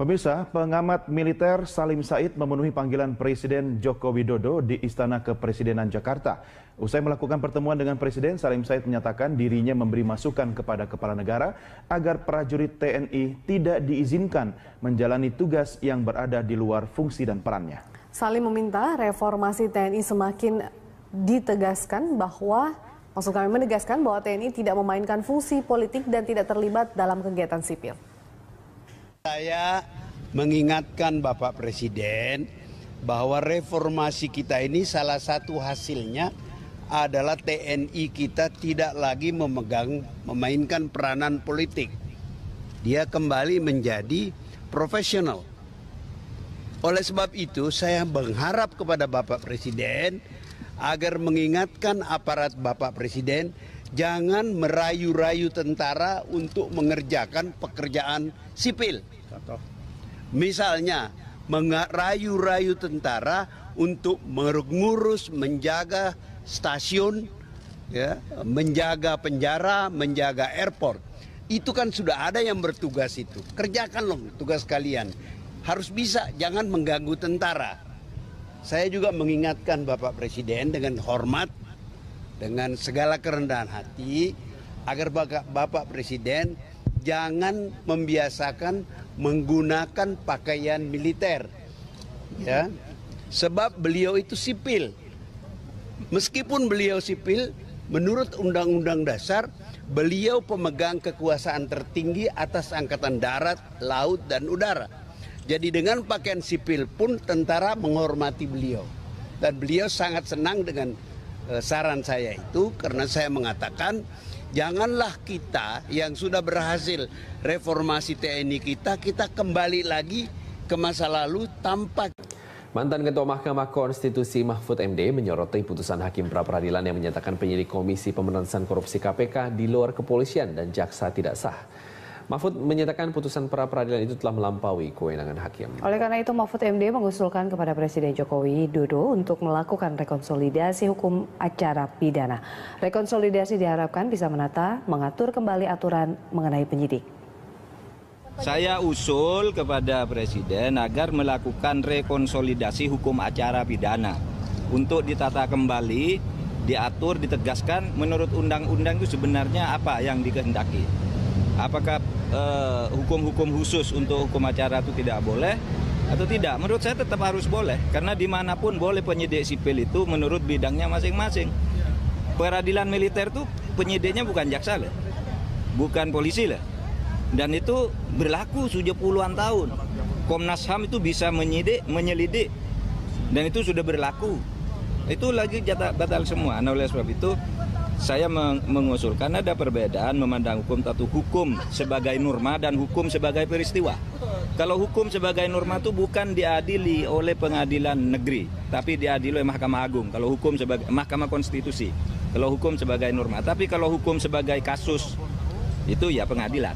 Pemirsa, pengamat militer Salim Said memenuhi panggilan Presiden Joko Widodo di Istana Kepresidenan Jakarta. Usai melakukan pertemuan dengan Presiden, Salim Said menyatakan dirinya memberi masukan kepada kepala negara agar prajurit TNI tidak diizinkan menjalani tugas yang berada di luar fungsi dan perannya. Salim meminta reformasi TNI semakin ditegaskan bahwa menegaskan bahwa TNI tidak memainkan fungsi politik dan tidak terlibat dalam kegiatan sipil. Saya mengingatkan Bapak Presiden bahwa reformasi kita ini salah satu hasilnya adalah TNI kita tidak lagi memainkan peranan politik. Dia kembali menjadi profesional. Oleh sebab itu saya mengharap kepada Bapak Presiden agar mengingatkan aparat Bapak Presiden jangan merayu-rayu tentara untuk mengerjakan pekerjaan sipil. Misalnya merayu-rayu tentara untuk mengurus, menjaga stasiun, ya, menjaga penjara, menjaga airport. Itu kan sudah ada yang bertugas itu. Kerjakan loh tugas kalian. Harus bisa, jangan mengganggu tentara. Saya juga mengingatkan Bapak Presiden dengan hormat, dengan segala kerendahan hati, agar Bapak Presiden jangan membiasakan menggunakan pakaian militer, ya, sebab beliau itu sipil. Meskipun beliau sipil, menurut Undang-Undang Dasar, beliau pemegang kekuasaan tertinggi atas Angkatan Darat, Laut, dan Udara. Jadi dengan pakaian sipil pun tentara menghormati beliau. Dan beliau sangat senang dengan saran saya itu, karena saya mengatakan janganlah kita yang sudah berhasil reformasi TNI kita kembali lagi ke masa lalu tanpa. Mantan Ketua Mahkamah Konstitusi Mahfud MD menyoroti putusan Hakim Pra-Peradilan yang menyatakan penyidik Komisi Pemberantasan Korupsi KPK di luar kepolisian dan jaksa tidak sah. Mahfud menyatakan putusan pra-peradilan itu telah melampaui kewenangan hakim. Oleh karena itu, Mahfud MD mengusulkan kepada Presiden Joko Widodo untuk melakukan rekonsolidasi hukum acara pidana. Rekonsolidasi diharapkan bisa mengatur kembali aturan mengenai penyidik. Saya usul kepada Presiden agar melakukan rekonsolidasi hukum acara pidana untuk ditata kembali, diatur, ditegaskan menurut undang-undang itu sebenarnya apa yang dikehendaki. Apakah hukum-hukum khusus untuk hukum acara itu tidak boleh atau tidak? Menurut saya tetap harus boleh, karena dimanapun boleh penyidik sipil itu menurut bidangnya masing-masing. Peradilan militer itu penyidiknya bukan jaksa lah, bukan polisi lah, dan itu berlaku sudah puluhan tahun. Komnas HAM itu bisa menyidik, menyelidik, dan itu sudah berlaku. Itu lagi batal semua. Nah, oleh sebab itu saya mengusulkan ada perbedaan memandang hukum sebagai norma dan hukum sebagai peristiwa. Kalau hukum sebagai norma itu bukan diadili oleh pengadilan negeri, tapi diadili oleh Mahkamah Agung. Kalau hukum sebagai Mahkamah Konstitusi, kalau hukum sebagai norma. Tapi kalau hukum sebagai kasus, itu ya pengadilan.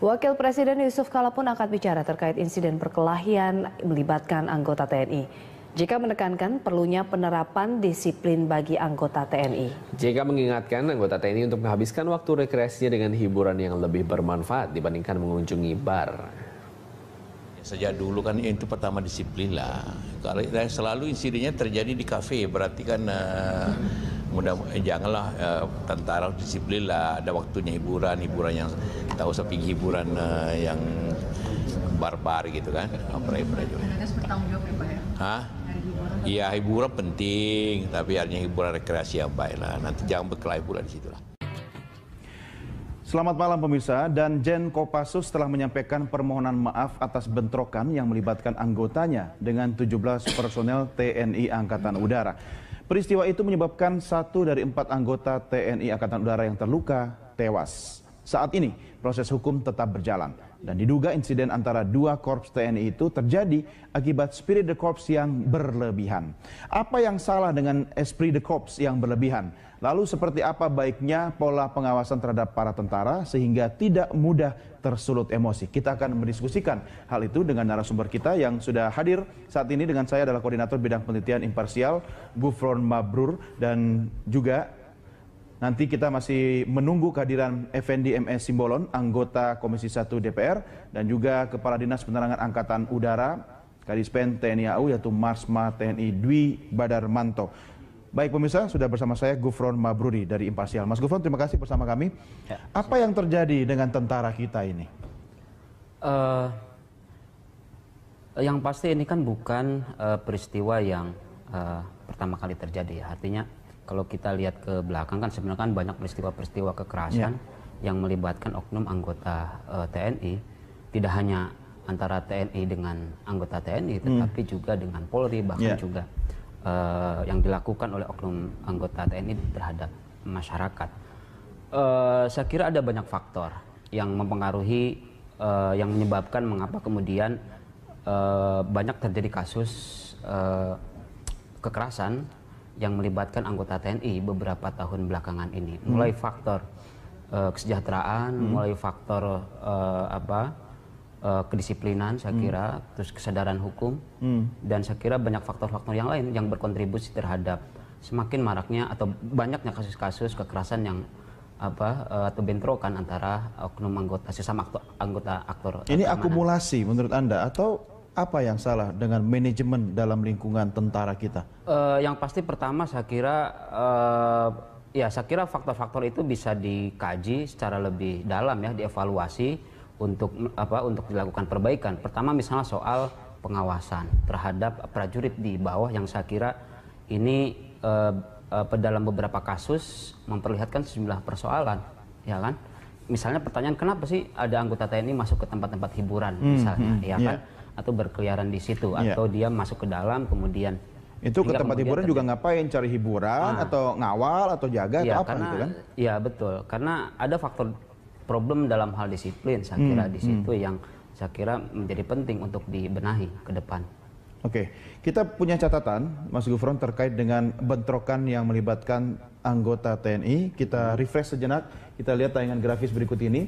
Wakil Presiden Yusuf Kala pun angkat bicara terkait insiden perkelahian melibatkan anggota TNI. JK menekankan perlunya penerapan disiplin bagi anggota TNI. JK mengingatkan anggota TNI untuk menghabiskan waktu rekreasinya dengan hiburan yang lebih bermanfaat dibandingkan mengunjungi bar. Sejak dulu kan itu pertama disiplin lah. Kalau selalu insidennya terjadi di kafe, berarti kan janganlah tentara disiplin lah. Ada waktunya hiburan yang tak usah pergi hiburan yang bar-bar gitu kan. Harus bertanggung jawab ya Pak ya? Hah? Iya, hiburan penting, tapi artinya hiburan rekreasi yang baik lah. Nanti jangan berkelahi pula di situ lah. Selamat malam pemirsa, dan Jen Kopassus telah menyampaikan permohonan maaf atas bentrokan yang melibatkan anggotanya dengan 17 personel TNI Angkatan Udara. Peristiwa itu menyebabkan 1 dari 4 anggota TNI Angkatan Udara yang terluka tewas. Saat ini proses hukum tetap berjalan dan diduga insiden antara 2 korps TNI itu terjadi akibat spirit de corps yang berlebihan. Apa yang salah dengan esprit de corps yang berlebihan? Lalu seperti apa baiknya pola pengawasan terhadap para tentara sehingga tidak mudah tersulut emosi? Kita akan mendiskusikan hal itu dengan narasumber kita yang sudah hadir saat ini. Dengan saya adalah Koordinator Bidang Penelitian Imparsial Gufron Mabrur, dan juga Nanti kita masih menunggu kehadiran Effendi MS Simbolon, anggota Komisi 1 DPR, dan juga Kepala Dinas Penerangan Angkatan Udara, Kadispen TNI AU, yaitu Marsma TNI Dwi Badarmanto. Baik pemirsa, sudah bersama saya Gufron Mabruri dari Imparsial. Mas Gufron, terima kasih bersama kami. Ya. Apa yang terjadi dengan tentara kita ini? Yang pasti ini kan bukan peristiwa yang pertama kali terjadi. Artinya kalau kita lihat ke belakang kan sebenarnya kan banyak peristiwa-peristiwa kekerasan yang melibatkan oknum anggota TNI. Tidak hanya antara TNI dengan anggota TNI, tetapi juga dengan Polri, bahkan juga yang dilakukan oleh oknum anggota TNI terhadap masyarakat. Saya kira ada banyak faktor yang mempengaruhi, yang menyebabkan mengapa kemudian banyak terjadi kasus kekerasan yang melibatkan anggota TNI beberapa tahun belakangan ini. Mulai faktor kesejahteraan, mulai faktor kedisiplinan, saya kira, terus kesadaran hukum, dan saya kira banyak faktor-faktor yang lain yang berkontribusi terhadap semakin maraknya atau banyaknya kasus-kasus kekerasan yang atau bentrokan antara oknum anggota sesama anggota aktor. Ini akumulasi menurut Anda atau apa yang salah dengan manajemen dalam lingkungan tentara kita? Yang pasti pertama saya kira saya kira faktor-faktor itu bisa dikaji secara lebih dalam ya, dievaluasi untuk dilakukan perbaikan. Pertama misalnya soal pengawasan terhadap prajurit di bawah yang saya kira ini dalam beberapa kasus memperlihatkan sejumlah persoalan, ya kan? Misalnya pertanyaan kenapa sih ada anggota TNI masuk ke tempat-tempat hiburan misalnya, ya kan? Atau berkeliaran di situ, atau dia masuk ke dalam kemudian itu ke tempat hiburan juga ngapain? Cari hiburan atau ngawal atau jaga atau apa gitu kan? Iya betul, karena ada faktor problem dalam hal disiplin, saya kira di situ yang saya kira menjadi penting untuk dibenahi ke depan. Oke, kita punya catatan, Mas Gufron, terkait dengan bentrokan yang melibatkan anggota TNI. Kita refresh sejenak, kita lihat tayangan grafis berikut ini.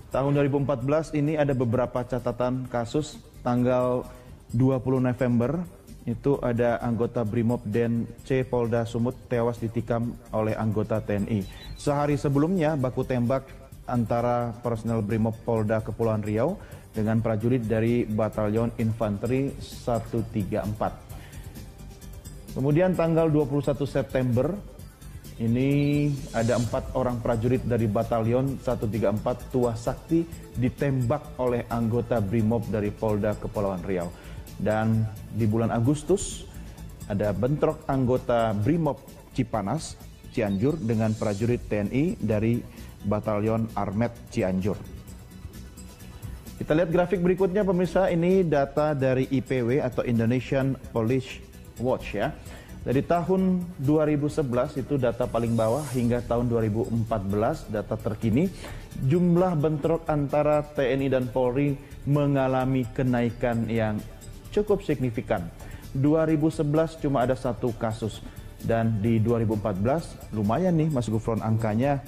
Tahun 2014 ini ada beberapa catatan kasus. Tanggal 20 November itu ada anggota Brimob Den C Polda Sumut tewas ditikam oleh anggota TNI. Sehari sebelumnya baku tembak antara personel Brimob Polda Kepulauan Riau dengan prajurit dari Batalion Infanteri 134. Kemudian tanggal 21 September ini ada 4 orang prajurit dari Batalion 134 Tuah Sakti ditembak oleh anggota Brimob dari Polda Kepulauan Riau. Dan di bulan Agustus ada bentrok anggota Brimob Cipanas Cianjur dengan prajurit TNI dari Batalion Armet Cianjur. Kita lihat grafik berikutnya pemirsa, ini data dari IPW atau Indonesian Police Watch ya. Dari tahun 2011 itu data paling bawah hingga tahun 2014 data terkini, jumlah bentrok antara TNI dan Polri mengalami kenaikan yang cukup signifikan. 2011 cuma ada 1 kasus dan di 2014 lumayan nih Mas Gufron angkanya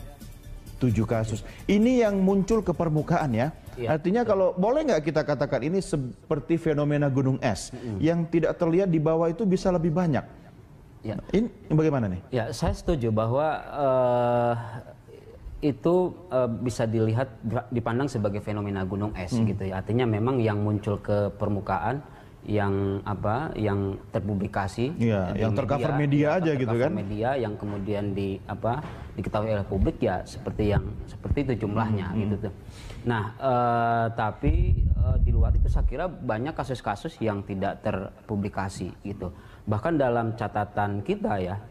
7 kasus. Ini yang muncul ke permukaan ya. Artinya kalau boleh nggak kita katakan ini seperti fenomena gunung es yang tidak terlihat di bawah itu bisa lebih banyak. Ya. Ini bagaimana nih? Ya, saya setuju bahwa itu bisa dilihat dipandang sebagai fenomena gunung es gitu ya. Artinya memang yang muncul ke permukaan yang terpublikasi yang tercover media aja gitu kan, media yang kemudian diketahui oleh publik ya seperti itu jumlahnya gitu tuh. Nah tapi di luar itu saya kira banyak kasus-kasus yang tidak terpublikasi gitu. Bahkan dalam catatan kita ya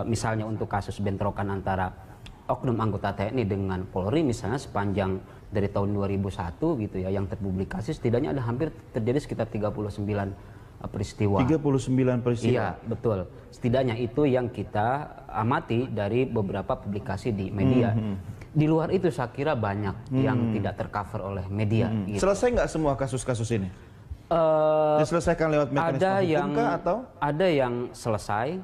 misalnya untuk kasus bentrokan antara oknum anggota TNI dengan Polri misalnya sepanjang dari tahun 2001 gitu ya yang terpublikasi setidaknya ada hampir terjadi sekitar 39 peristiwa. 39 peristiwa. Iya, betul. Setidaknya itu yang kita amati dari beberapa publikasi di media. Di luar itu saya kira banyak yang tidak tercover oleh media. Gitu. Selesai nggak semua kasus-kasus ini? Diselesaikan lewat mekanisme hukum kah atau? Ada yang selesai,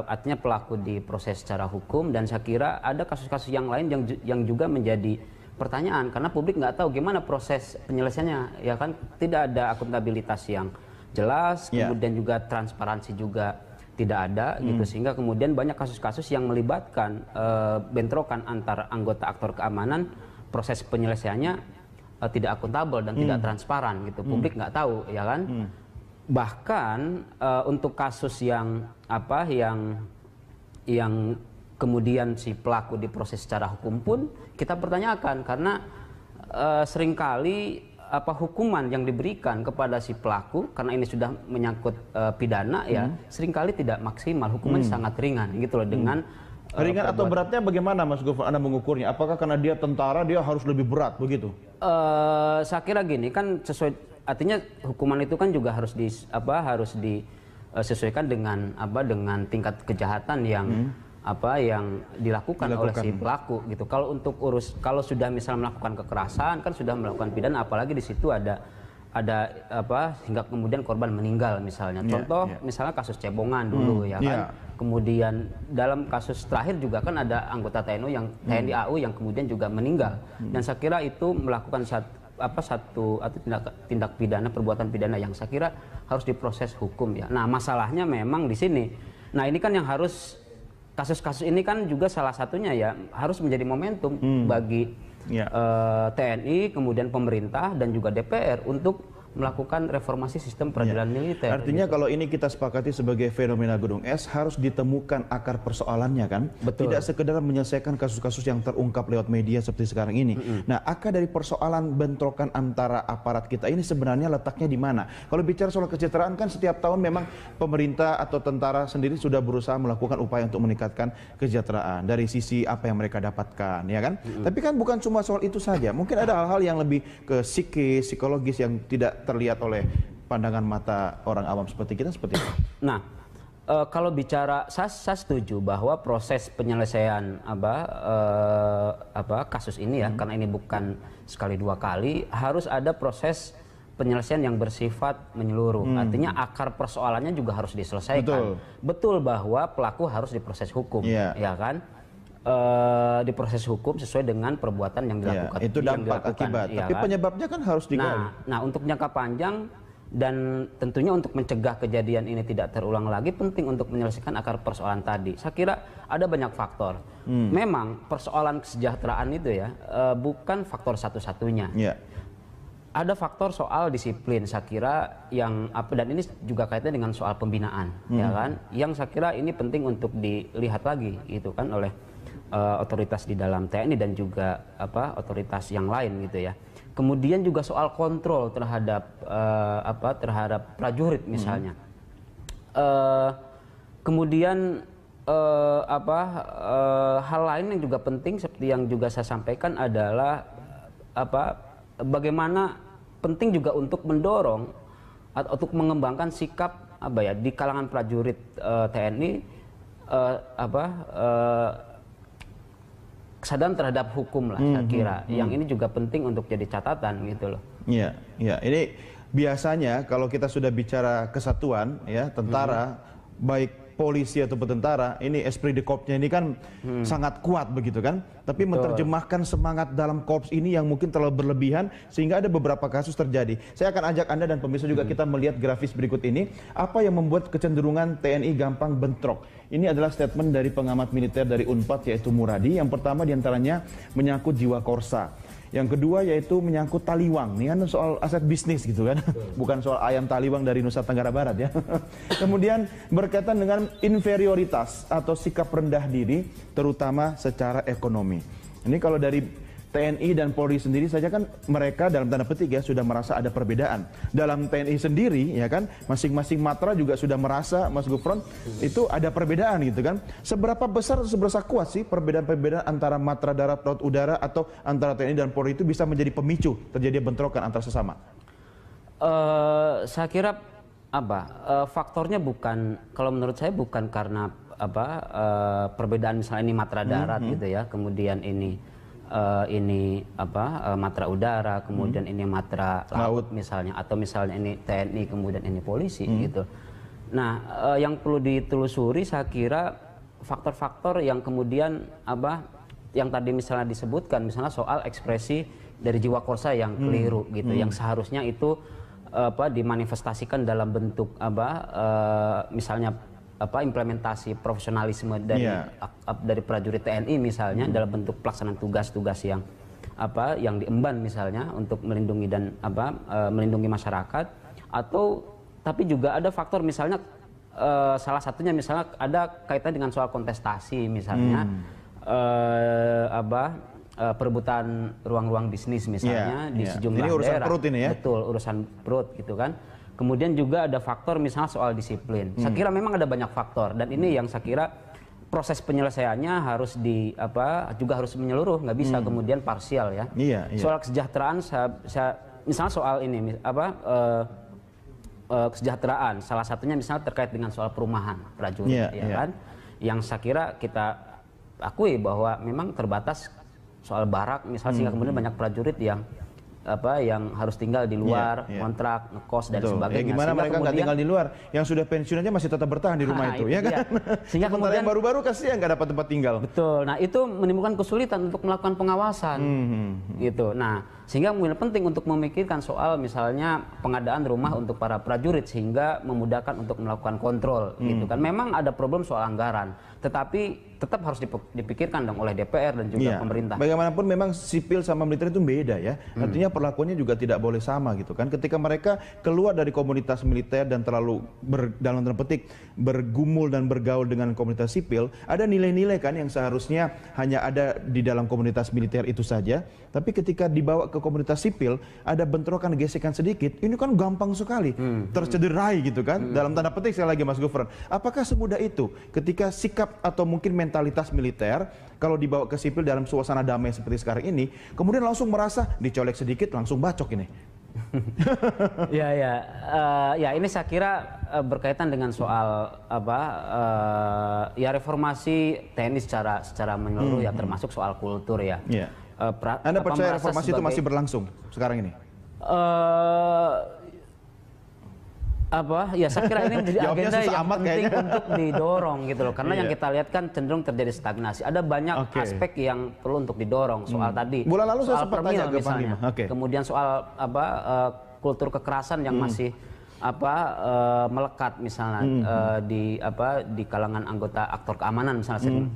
artinya pelaku diproses secara hukum, dan saya kira ada kasus-kasus yang lain yang juga menjadi pertanyaan karena publik nggak tahu gimana proses penyelesaiannya, ya kan, tidak ada akuntabilitas yang jelas, kemudian juga transparansi juga tidak ada gitu, sehingga kemudian banyak kasus-kasus yang melibatkan bentrokan antar anggota aktor keamanan, proses penyelesaiannya tidak akuntabel dan tidak transparan gitu, publik nggak tahu ya kan. Bahkan untuk kasus yang yang kemudian si pelaku diproses secara hukum pun kita pertanyakan, karena seringkali hukuman yang diberikan kepada si pelaku karena ini sudah menyangkut pidana ya seringkali tidak maksimal, hukumannya sangat ringan gitu loh. Dengan ringan atau beratnya bagaimana Mas Gufron Anda mengukurnya? Apakah karena dia tentara dia harus lebih berat begitu? Saya kira gini kan, sesuai, artinya hukuman itu kan juga harus disesuaikan dengan tingkat kejahatan yang yang dilakukan oleh si pelaku gitu. Kalau sudah misal melakukan kekerasan kan sudah melakukan pidana, apalagi di situ ada hingga kemudian korban meninggal misalnya. Contoh misalnya kasus cebongan dulu ya kan. Kemudian dalam kasus terakhir juga kan ada anggota TNI AU yang kemudian juga meninggal. Dan saya kira itu melakukan satu tindak pidana, perbuatan pidana yang saya kira harus diproses hukum ya. Nah, masalahnya memang di sini. Nah, ini kan yang harus kasus-kasus ini kan juga salah satunya ya harus menjadi momentum bagi TNI, kemudian pemerintah dan juga DPR untuk melakukan reformasi sistem peradilan militer. Artinya kalau ini kita sepakati sebagai fenomena gunung es, harus ditemukan akar persoalannya kan? Betul. Tidak sekedar menyelesaikan kasus-kasus yang terungkap lewat media seperti sekarang ini. Nah, akar dari persoalan bentrokan antara aparat kita ini sebenarnya letaknya di mana? Kalau bicara soal kesejahteraan kan setiap tahun memang pemerintah atau tentara sendiri sudah berusaha melakukan upaya untuk meningkatkan kesejahteraan dari sisi apa yang mereka dapatkan, ya kan? Tapi kan bukan cuma soal itu saja. Mungkin ada hal-hal yang lebih ke psikologis yang tidak terlihat oleh pandangan mata orang awam seperti kita, seperti itu. Nah, kalau bicara, saya setuju bahwa proses penyelesaian kasus ini ya, karena ini bukan sekali dua kali, harus ada proses penyelesaian yang bersifat menyeluruh. Artinya akar persoalannya juga harus diselesaikan. Betul bahwa pelaku harus diproses hukum, ya kan? Diproses hukum sesuai dengan perbuatan yang dilakukan. Itu dampak akibat. Ya, tapi penyebabnya kan harus digali. Nah, untuk jangka panjang dan tentunya untuk mencegah kejadian ini tidak terulang lagi, penting untuk menyelesaikan akar persoalan tadi. Saya kira ada banyak faktor. Memang persoalan kesejahteraan itu ya bukan faktor satu-satunya. Ada faktor soal disiplin, saya kira yang dan ini juga kaitannya dengan soal pembinaan, ya kan? Yang saya kira ini penting untuk dilihat lagi, itu kan oleh otoritas di dalam TNI dan juga otoritas yang lain gitu ya. Kemudian juga soal kontrol terhadap terhadap prajurit misalnya. Kemudian hal lain yang juga penting seperti yang juga saya sampaikan adalah bagaimana penting juga untuk mendorong atau untuk mengembangkan sikap di kalangan prajurit TNI kesadaran terhadap hukum lah, saya kira. Yang ini juga penting untuk jadi catatan gitu loh. Iya, ini biasanya kalau kita sudah bicara kesatuan ya, tentara baik polisi ataupun tentara, ini esprit de corps-nya ini kan sangat kuat begitu kan. Tapi menerjemahkan semangat dalam korps ini yang mungkin terlalu berlebihan sehingga ada beberapa kasus terjadi. Saya akan ajak Anda dan pemirsa juga kita melihat grafis berikut ini, apa yang membuat kecenderungan TNI gampang bentrok. Ini adalah statement dari pengamat militer dari Unpad yaitu Muradi. Yang pertama diantaranya menyangkut jiwa korsa. Yang kedua yaitu menyangkut taliwang. Ini kan soal aset bisnis gitu kan. Bukan soal ayam taliwang dari Nusa Tenggara Barat ya. Kemudian berkaitan dengan inferioritas atau sikap rendah diri terutama secara ekonomi. Ini kalau dari TNI dan Polri sendiri saja kan mereka dalam tanda petik ya sudah merasa ada perbedaan. Dalam TNI sendiri ya kan masing-masing matra juga sudah merasa, Mas Gufron, itu ada perbedaan gitu kan. Seberapa besar atau seberapa kuat sih perbedaan-perbedaan antara matra darat, laut, udara atau antara TNI dan Polri itu bisa menjadi pemicu terjadi bentrokan antar sesama? Saya kira faktornya bukan, kalau menurut saya bukan karena perbedaan misalnya ini matra darat gitu ya, kemudian ini matra udara, kemudian ini matra laut misalnya, atau misalnya ini TNI kemudian ini polisi gitu. Nah, yang perlu ditelusuri saya kira faktor-faktor yang kemudian yang tadi misalnya disebutkan, misalnya soal ekspresi dari jiwa korsa yang keliru gitu, yang seharusnya itu dimanifestasikan dalam bentuk misalnya implementasi profesionalisme dari prajurit TNI misalnya dalam bentuk pelaksanaan tugas-tugas yang diemban misalnya untuk melindungi melindungi masyarakat, atau tapi juga ada faktor misalnya salah satunya misalnya ada kaitan dengan soal kontestasi misalnya perebutan ruang-ruang bisnis misalnya di sejumlah ini urusan daerah. Perut ini ya? Betul, urusan perut gitu kan. Kemudian juga ada faktor misalnya soal disiplin. Saya kira memang ada banyak faktor, dan ini yang saya kira proses penyelesaiannya harus juga harus menyeluruh, nggak bisa kemudian parsial ya. Soal kesejahteraan, misalnya soal ini kesejahteraan, salah satunya misalnya terkait dengan soal perumahan prajurit, kan, yang saya kira kita akui bahwa memang terbatas soal barak, misalnya sehingga kemudian banyak prajurit yang harus tinggal di luar, kontrak, ngekos dan sebagainya. Gimana mereka nggak tinggal di luar? Yang sudah pensiun aja masih tetap bertahan di rumah itu, ya kan? Sehingga kemudian yang baru-baru kasihan nggak dapat tempat tinggal. Betul. Nah, itu menimbulkan kesulitan untuk melakukan pengawasan, gitu. Nah, sehingga kemudian penting untuk memikirkan soal misalnya pengadaan rumah untuk para prajurit sehingga memudahkan untuk melakukan kontrol, gitu kan. Memang ada problem soal anggaran, tetapi tetap harus dipikirkan dong oleh DPR dan juga pemerintah. Bagaimanapun memang sipil sama militer itu beda ya. Artinya perlakuannya juga tidak boleh sama gitu kan. Ketika mereka keluar dari komunitas militer dan terlalu dalam tanda petik bergumul dan bergaul dengan komunitas sipil, ada nilai-nilai kan yang seharusnya hanya ada di dalam komunitas militer itu saja. Tapi ketika dibawa ke komunitas sipil, ada bentrokan, gesekan sedikit, ini kan gampang sekali tercederai gitu kan. Dalam tanda petik sekali lagi Mas Gufron. Apakah semudah itu ketika sikap atau mungkin mentalitas militer kalau dibawa ke sipil dalam suasana damai seperti sekarang ini, kemudian langsung merasa dicolek sedikit langsung bacok ini? Ya ini saya kira berkaitan dengan soal reformasi TNI secara menyeluruh ya, termasuk soal kultur ya. Anda percaya reformasi itu masih berlangsung sekarang ini? Saya kira ini menjadi agenda yang penting untuk didorong gitu loh, karena yang kita lihat kan cenderung terjadi stagnasi. Ada banyak aspek yang perlu untuk didorong, soal tadi bulan lalu soal saya sempat permil tanya ke misalnya, kemudian soal kultur kekerasan yang masih melekat misalnya di kalangan anggota aktor keamanan misalnya,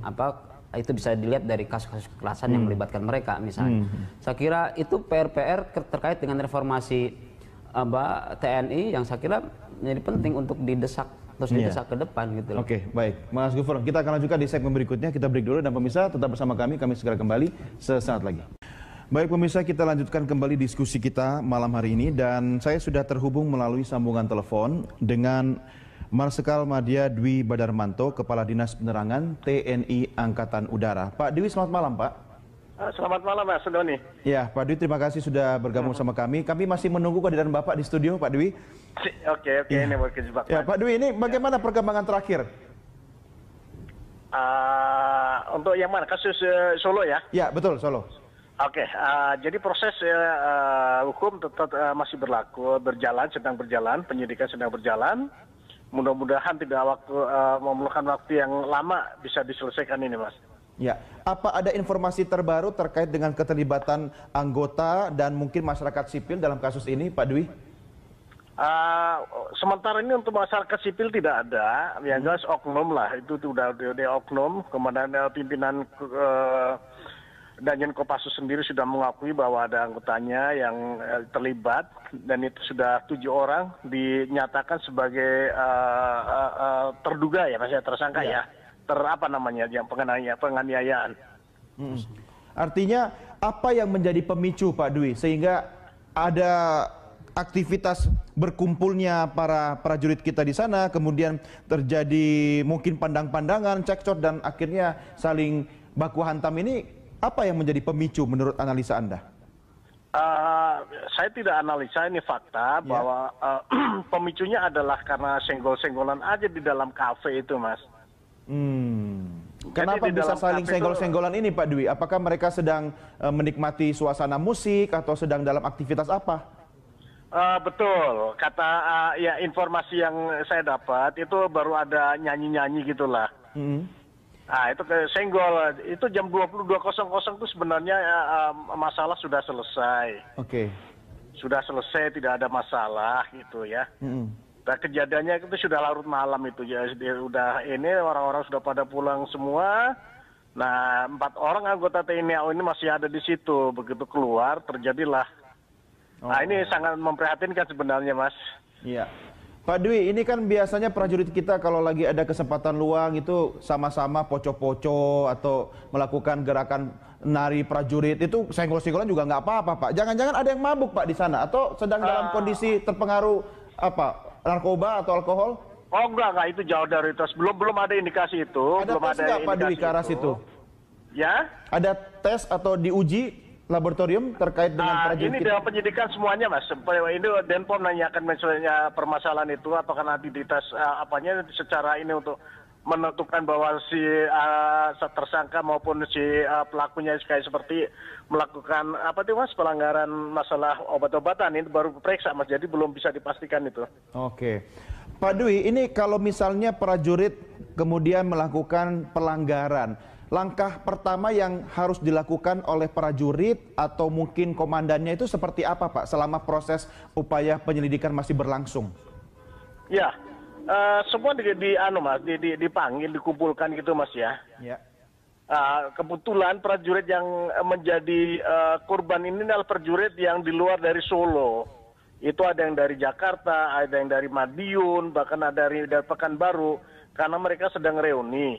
itu bisa dilihat dari kasus-kasus kekerasan yang melibatkan mereka misalnya. Saya kira itu PR terkait dengan reformasi TNI yang saya kira menjadi penting untuk didesak ke depan gitu loh. Oke, baik. Mas Gufron, kita akan lanjutkan di segmen berikutnya. Kita break dulu dan pemirsa tetap bersama kami segera kembali sesaat lagi. Baik pemirsa, kita lanjutkan kembali diskusi kita malam hari ini, dan saya sudah terhubung melalui sambungan telepon dengan Marsikal Madya Dwi Badarmanto, Kepala Dinas Penerangan TNI Angkatan Udara. Pak Dwi, selamat malam Pak. Selamat malam Mas Doni. Ya, Pak Dwi, terima kasih sudah bergabung sama kami. Kami masih menunggu kehadiran Bapak di studio, Pak Dwi. Oke, ini berkejebak. Ya, Pak Dwi, ini bagaimana perkembangan terakhir? Untuk yang mana? Kasus Solo ya? Ya, betul, Solo. Oke, jadi proses hukum tetap masih berjalan, sedang berjalan, penyidikan sedang berjalan. Mudah-mudahan tidak memerlukan waktu yang lama bisa diselesaikan ini, Mas. Ya, apa ada informasi terbaru terkait dengan keterlibatan anggota dan mungkin masyarakat sipil dalam kasus ini, Pak Dwi? Sementara ini untuk masyarakat sipil tidak ada, yang jelas oknum lah, itu sudah oknum. Kemudian pimpinan Danjen Kopassus sendiri sudah mengakui bahwa ada anggotanya yang terlibat, dan itu sudah 7 orang dinyatakan sebagai terduga ya, masih tersangka ya. Yang penganiayaan. Artinya apa yang menjadi pemicu Pak Dwi sehingga ada aktivitas berkumpulnya para prajurit kita di sana, kemudian terjadi mungkin pandang-pandangan, cekcok, dan akhirnya saling baku hantam ini? Apa yang menjadi pemicu menurut analisa Anda? Saya tidak analisa, ini fakta bahwa pemicunya adalah karena senggol-senggolan aja di dalam kafe itu, Mas. Kenapa bisa saling senggol-senggolan ini, Pak Dwi? Apakah mereka sedang menikmati suasana musik atau sedang dalam aktivitas apa? Betul, informasi yang saya dapat itu baru ada nyanyi-nyanyi gitulah. Itu senggol, itu jam 22.00 itu sebenarnya masalah sudah selesai. Oke. Sudah selesai, tidak ada masalah gitu ya. Nah, kejadiannya itu sudah larut malam itu ya, udah ini orang-orang sudah pada pulang semua. Nah, 4 orang anggota TNI AU ini masih ada di situ. Begitu keluar terjadilah. Nah, ini sangat memprihatinkan sebenarnya, Mas. Iya. Pak Dwi, ini kan biasanya prajurit kita kalau lagi ada kesempatan luang itu sama-sama poco-poco atau melakukan gerakan nari prajurit itu senggol-senggolan juga nggak apa-apa, Pak. Jangan-jangan ada yang mabuk, Pak, di sana atau sedang dalam kondisi terpengaruh narkoba atau alkohol? Oh enggak, itu jauh dari itu. Belum ada indikasi itu. Ada belum tes nggak, Pak Dwi, ke arah situ? Ya? Ada tes atau diuji laboratorium terkait dengan prajurit ini kita? dalam penyidikan semuanya, Mas. Ini Denpom nanyakan misalnya permasalahan itu, apakah nanti dites secara ini untuk menentukan bahwa si tersangka maupun si pelakunya kayak seperti melakukan Mas, pelanggaran masalah obat-obatan, ini baru periksa, Mas. Jadi belum bisa dipastikan itu. Oke. Pak Dwi, ini kalau misalnya prajurit kemudian melakukan pelanggaran, langkah pertama yang harus dilakukan oleh prajurit atau mungkin komandannya itu seperti apa, Pak, selama proses upaya penyelidikan masih berlangsung? Ya, semua dipanggil, dikumpulkan gitu, Mas ya. Ya. Kebetulan prajurit yang menjadi korban ini adalah prajurit yang di luar dari Solo. Itu ada yang dari Jakarta, ada yang dari Madiun, bahkan ada dari Pekanbaru, karena mereka sedang reuni.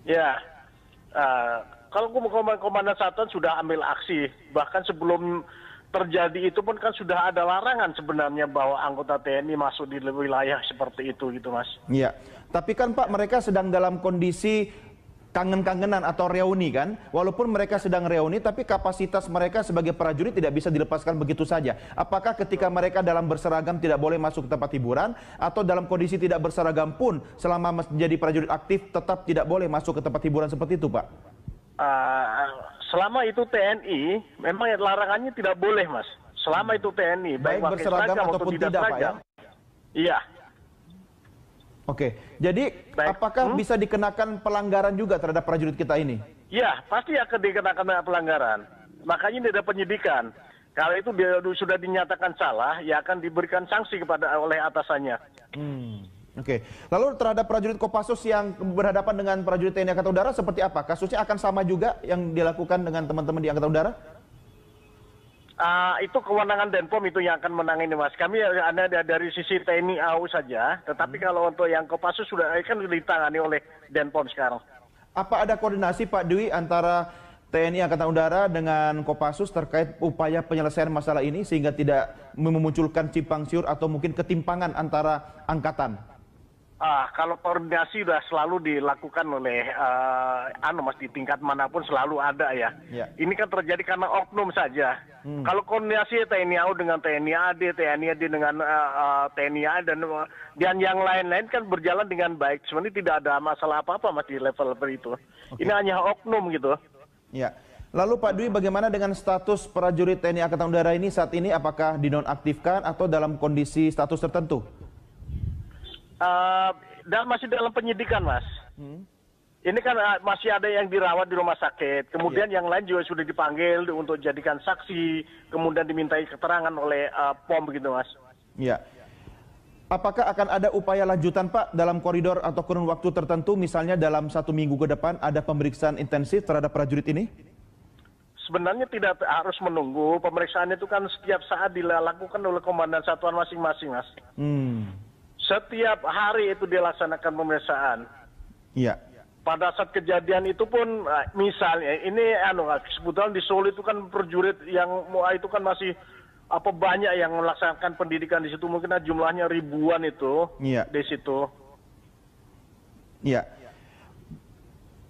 Ya, kalau komandan satuan sudah ambil aksi, bahkan sebelum terjadi itu pun kan sudah ada larangan sebenarnya bahwa anggota TNI masuk di wilayah seperti itu gitu, Mas. Iya, tapi kan Pak, mereka sedang dalam kondisi kangen-kangenan atau reuni kan, walaupun mereka sedang reuni tapi kapasitas mereka sebagai prajurit tidak bisa dilepaskan begitu saja. Apakah ketika mereka dalam berseragam tidak boleh masuk ke tempat hiburan, atau dalam kondisi tidak berseragam pun selama menjadi prajurit aktif tetap tidak boleh masuk ke tempat hiburan seperti itu, Pak? Selama itu TNI, memang larangannya tidak boleh, Mas. Selama itu TNI, baik berseragam ataupun tidak, Pak, ya? Iya. Oke, jadi apakah bisa dikenakan pelanggaran juga terhadap prajurit kita ini? Iya, pasti akan dikenakan pelanggaran. Makanya ini ada penyidikan. Kalau itu sudah dinyatakan salah, ya akan diberikan sanksi oleh atasannya. Oke, lalu terhadap prajurit Kopassus yang berhadapan dengan prajurit TNI Angkatan Udara seperti apa? Kasusnya akan sama juga yang dilakukan dengan teman-teman di Angkatan Udara? Itu kewenangan Denpom itu yang akan menangani, Mas. Kami ada dari sisi TNI AU saja, tetapi kalau untuk yang Kopassus sudah kan ditangani oleh Denpom sekarang. Apa ada koordinasi, Pak Dwi, antara TNI Angkatan Udara dengan Kopassus terkait upaya penyelesaian masalah ini sehingga tidak memunculkan simpang siur atau mungkin ketimpangan antara angkatan? Kalau koordinasi sudah selalu dilakukan oleh Mas, di tingkat manapun selalu ada ya. Ini kan terjadi karena oknum saja. Kalau koordinasi TNI AU dengan TNI AD, TNI AD dengan TNI AD dan yang lain-lain kan berjalan dengan baik. Sebenarnya tidak ada masalah apa-apa, Mas, di level itu. Ini hanya oknum gitu. Ya. Lalu Pak Dwi, bagaimana dengan status prajurit TNI Angkatan Udara ini saat ini? Apakah dinonaktifkan atau dalam kondisi status tertentu? Masih dalam penyidikan, Mas. Ini kan masih ada yang dirawat di rumah sakit. Kemudian yang lain juga sudah dipanggil untuk jadikan saksi. Kemudian dimintai keterangan oleh POM begitu, Mas. Iya. Apakah akan ada upaya lanjutan, Pak, dalam koridor atau kurun waktu tertentu, misalnya dalam 1 minggu ke depan ada pemeriksaan intensif terhadap prajurit ini? Sebenarnya tidak harus menunggu. Pemeriksaan itu kan setiap saat dilakukan oleh komandan satuan masing-masing, Mas. Setiap hari itu dilaksanakan pemeriksaan. Iya. Pada saat kejadian itu pun, misalnya, ini kebetulan di Solo itu kan prajurit yang itu kan masih banyak yang melaksanakan pendidikan di situ, mungkin jumlahnya ribuan itu di situ. Iya.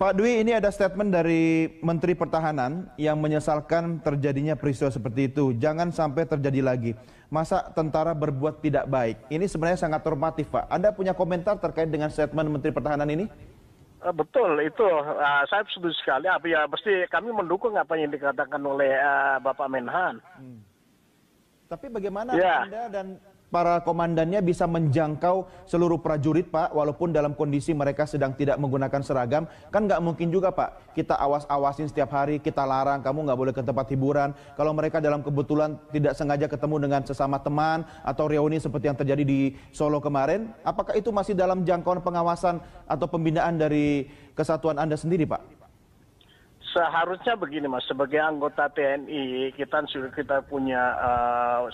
Pak Dwi, ini ada statement dari Menteri Pertahanan yang menyesalkan terjadinya peristiwa seperti itu. Jangan sampai terjadi lagi. Masa tentara berbuat tidak baik? Ini sebenarnya sangat normatif, Pak. Anda punya komentar terkait dengan statement Menteri Pertahanan ini? Betul, itu saya setuju sekali. Pasti kami mendukung apa yang dikatakan oleh Bapak Menhan. Tapi bagaimana Anda dan para komandannya bisa menjangkau seluruh prajurit, Pak, walaupun dalam kondisi mereka sedang tidak menggunakan seragam? Kan nggak mungkin juga, Pak, kita awas-awasin setiap hari, kita larang, kamu nggak boleh ke tempat hiburan. Kalau mereka dalam kebetulan tidak sengaja ketemu dengan sesama teman atau reuni seperti yang terjadi di Solo kemarin, apakah itu masih dalam jangkauan pengawasan atau pembinaan dari kesatuan Anda sendiri, Pak? Seharusnya begini, Mas, sebagai anggota TNI kita punya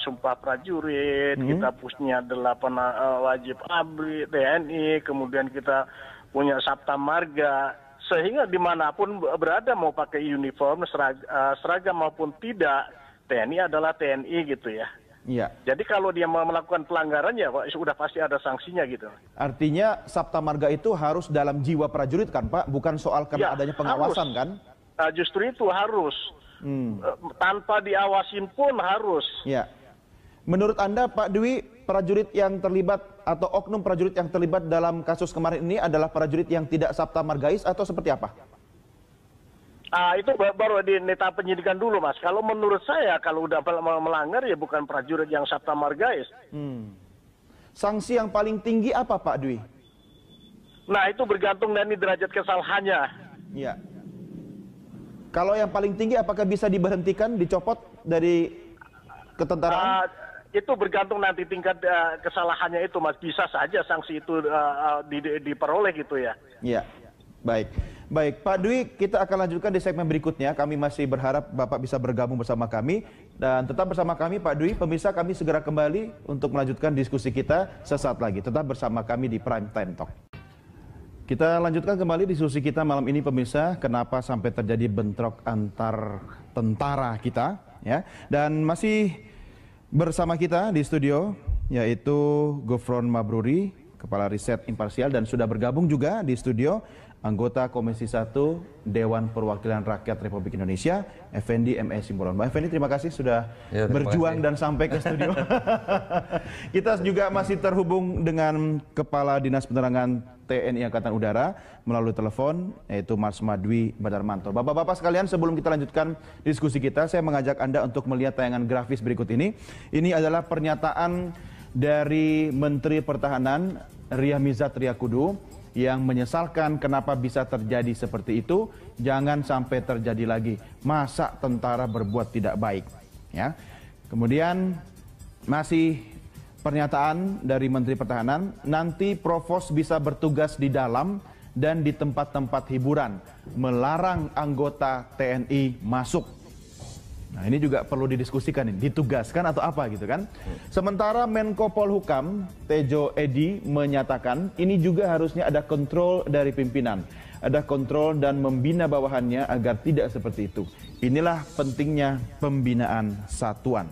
sumpah prajurit, kita punya 8 wajib abri TNI, kemudian kita punya Sabta Marga, sehingga dimanapun berada mau pakai uniform seragam maupun tidak, TNI adalah TNI gitu ya. Iya. Jadi kalau dia mau melakukan pelanggaran ya sudah pasti ada sanksinya gitu. Artinya Sabta Marga itu harus dalam jiwa prajurit kan, Pak, bukan soal karena adanya pengawasan harus. Kan? Justru itu harus. Tanpa diawasin pun harus. Ya. Menurut Anda, Pak Dwi, prajurit yang terlibat atau oknum prajurit yang terlibat dalam kasus kemarin ini adalah prajurit yang tidak Sabta Margais atau seperti apa? Itu baru di tahap penyidikan dulu, Mas. Kalau menurut saya, kalau udah melanggar ya bukan prajurit yang Sabta Margais. Sanksi yang paling tinggi apa, Pak Dwi? Nah, itu bergantung dari derajat kesalahannya. Iya. Kalau yang paling tinggi apakah bisa diberhentikan, dicopot dari ketentaraan? Itu bergantung nanti tingkat kesalahannya itu, Mas. Bisa saja sanksi itu diperoleh gitu ya. Iya, baik. Baik, Pak Dwi, kita akan lanjutkan di segmen berikutnya. Kami masih berharap Bapak bisa bergabung bersama kami. Dan tetap bersama kami, Pak Dwi. Pemirsa, kami segera kembali untuk melanjutkan diskusi kita sesaat lagi. Tetap bersama kami di Prime Time Talk. Kita lanjutkan kembali diskusi kita malam ini, pemirsa. Kenapa sampai terjadi bentrok antar tentara kita, ya? Dan masih bersama kita di studio yaitu Gufron Mabruri, Kepala Riset Imparsial, dan sudah bergabung juga di studio anggota Komisi 1 Dewan Perwakilan Rakyat Republik Indonesia, Effendi M.E. Simbolon. Mbak Effendi, terima kasih sudah berjuang dan sampai ke studio. Kita juga masih terhubung dengan Kepala Dinas Penerangan TNI Angkatan Udara melalui telepon, yaitu Mas Madwi Badarmanto. Bapak-bapak sekalian, sebelum kita lanjutkan diskusi kita, saya mengajak Anda untuk melihat tayangan grafis berikut ini. Ini adalah pernyataan dari Menteri Pertahanan Ria Mizat Triakudu yang menyesalkan kenapa bisa terjadi seperti itu. Jangan sampai terjadi lagi. Masa tentara berbuat tidak baik, ya. Kemudian masih pernyataan dari Menteri Pertahanan, nanti Provos bisa bertugas di dalam dan di tempat-tempat hiburan, melarang anggota TNI masuk. Nah, ini juga perlu didiskusikan, ini ditugaskan atau apa gitu kan. Sementara Menko Polhukam Tejo Edi menyatakan ini juga harusnya ada kontrol dari pimpinan, ada kontrol dan membina bawahannya agar tidak seperti itu. Inilah pentingnya pembinaan satuan.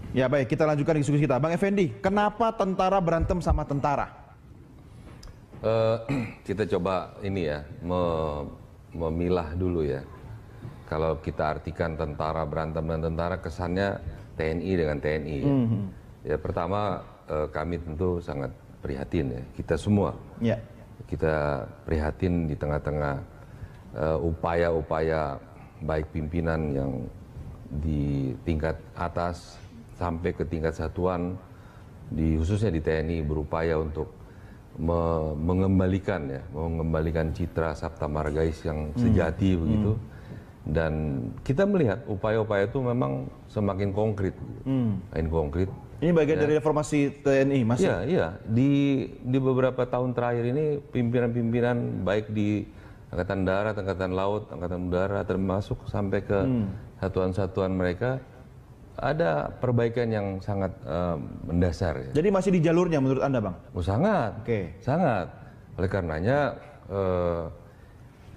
Ya baik, kita lanjutkan diskusi kita. Bang Effendi, kenapa tentara berantem sama tentara? Kita coba ini ya, memilah dulu ya. Kalau kita artikan tentara berantem dengan tentara, kesannya TNI dengan TNI. Ya, pertama kami tentu sangat prihatin ya, kita semua. Ya. Kita prihatin di tengah-tengah upaya-upaya baik pimpinan yang di tingkat atas sampai ke tingkat satuan, khususnya di TNI berupaya untuk mengembalikan citra Sabta Margais yang sejati begitu. Dan kita melihat upaya-upaya itu memang semakin konkret, makin konkret. Ini bagian dari reformasi TNI, Mas? Iya. Di beberapa tahun terakhir ini pimpinan-pimpinan baik di Angkatan Darat, Angkatan Laut, Angkatan Udara, termasuk sampai ke satuan-satuan mereka, ada perbaikan yang sangat mendasar. Ya. Jadi masih di jalurnya menurut Anda, Bang? Oh, sangat, sangat. Oleh karenanya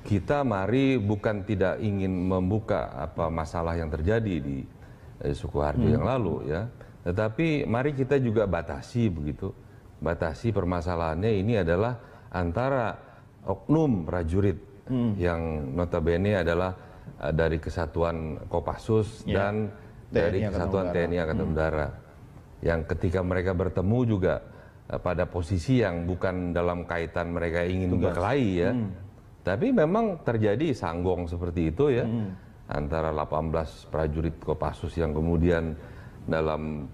kita mari bukan tidak ingin membuka apa masalah yang terjadi di Sukoharjo yang lalu ya, tetapi mari kita juga batasi begitu, batasi permasalahannya ini adalah antara oknum prajurit yang notabene adalah dari Kesatuan Kopassus dan dari Kesatuan TNI Angkatan Udara, yang ketika mereka bertemu juga pada posisi yang bukan dalam kaitan mereka ingin berkelahi ya, tapi memang terjadi sanggong seperti itu ya, antara 18 prajurit Kopassus yang kemudian dalam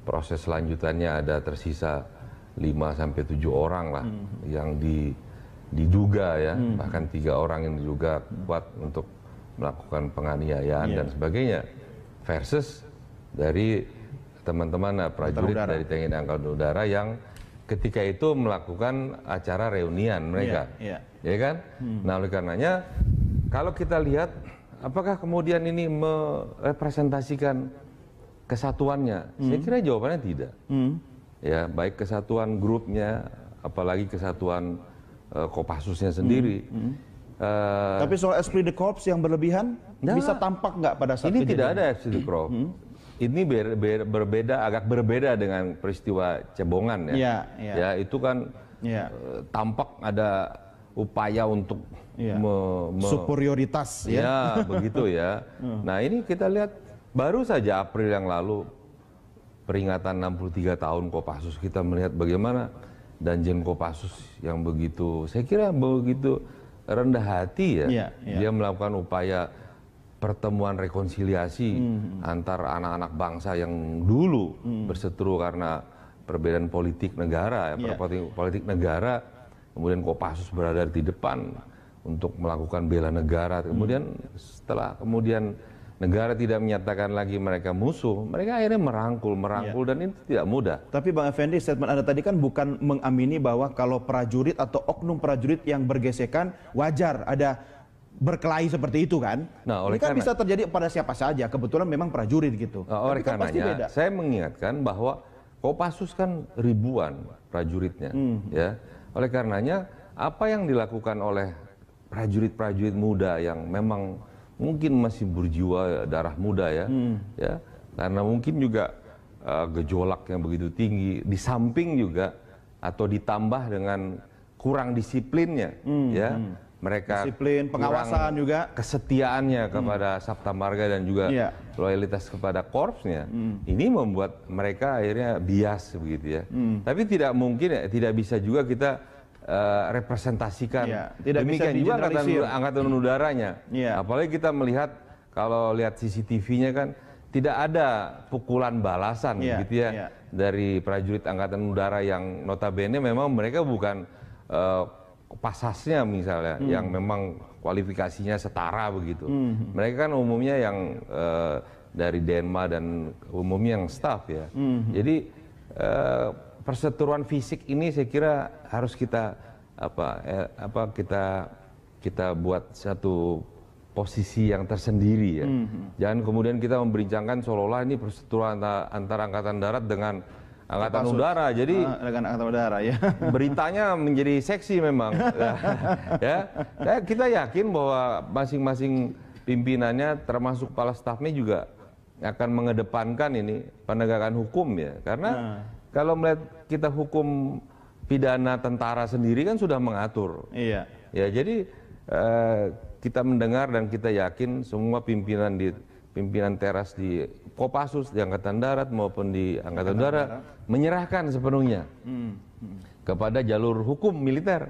proses selanjutannya ada tersisa 5-7 orang lah yang diduga ya, bahkan 3 orang yang diduga kuat untuk melakukan penganiayaan dan sebagainya, versus dari teman-teman prajurit dari TNI Angkatan Udara yang ketika itu melakukan acara reunian mereka, ya kan? Nah, oleh karenanya kalau kita lihat apakah kemudian ini merepresentasikan kesatuannya, saya kira jawabannya tidak. Ya, baik kesatuan grupnya, apalagi kesatuan Kopassusnya sendiri. Tapi soal esprit de corps yang berlebihan bisa tampak nggak pada saat ini tidak ada esprit de corps. Ini agak berbeda dengan peristiwa Cebongan ya. Ya itu kan tampak ada upaya untuk superioritas ya. Ya begitu ya. Nah ini kita lihat baru saja April yang lalu peringatan 63 tahun Kopassus, kita melihat bagaimana Danjen Kopassus yang begitu, saya kira begitu rendah hati ya. Dia melakukan upaya pertemuan rekonsiliasi antar anak-anak bangsa yang dulu berseteru karena perbedaan politik negara, politik negara. Kemudian Kopassus berada di depan untuk melakukan bela negara. Kemudian setelah negara tidak menyatakan lagi mereka musuh, mereka akhirnya merangkul dan itu tidak mudah. Tapi Bang Effendi, statement Anda tadi kan bukan mengamini bahwa kalau prajurit atau oknum prajurit yang bergesekan wajar ada berkelahi seperti itu kan? Nah, ini kan bisa terjadi pada siapa saja, kebetulan memang prajurit gitu. Oleh karenanya, saya mengingatkan bahwa Kopassus kan ribuan prajuritnya, ya. Oleh karenanya, apa yang dilakukan oleh prajurit-prajurit muda yang memang mungkin masih berjiwa darah muda ya, ya karena mungkin juga gejolak yang begitu tinggi, di samping juga atau ditambah dengan kurang disiplinnya, ya mereka disiplin, pengawasan juga, kesetiaannya kepada Sabta Marga dan juga loyalitas kepada korpsnya, ini membuat mereka akhirnya bias begitu ya. Tapi tidak mungkin ya, tidak bisa juga kita representasikan. Demikian juga angkatan udaranya. Apalagi kita melihat, kalau lihat CCTV-nya kan tidak ada pukulan balasan gitu ya dari prajurit angkatan udara yang notabene memang mereka bukan pasasnya misalnya yang memang kualifikasinya setara begitu. Mereka kan umumnya yang dari Denma dan umumnya yang staff ya. Jadi perseteruan fisik ini saya kira harus kita kita buat satu posisi yang tersendiri ya. Jangan kemudian kita membincangkan seolah-olah ini perseteruan antara angkatan darat dengan angkatan udara. Jadi dengan angkatan udara ya. Beritanya menjadi seksi memang. Ya. Kita yakin bahwa masing-masing pimpinannya termasuk kepala stafnya juga akan mengedepankan ini penegakan hukum ya. Karena kalau melihat kita hukum pidana tentara sendiri kan sudah mengatur. Ya, jadi kita mendengar dan kita yakin semua pimpinan teras di Kopassus, di Angkatan Darat maupun di Angkatan Udara menyerahkan sepenuhnya kepada jalur hukum militer.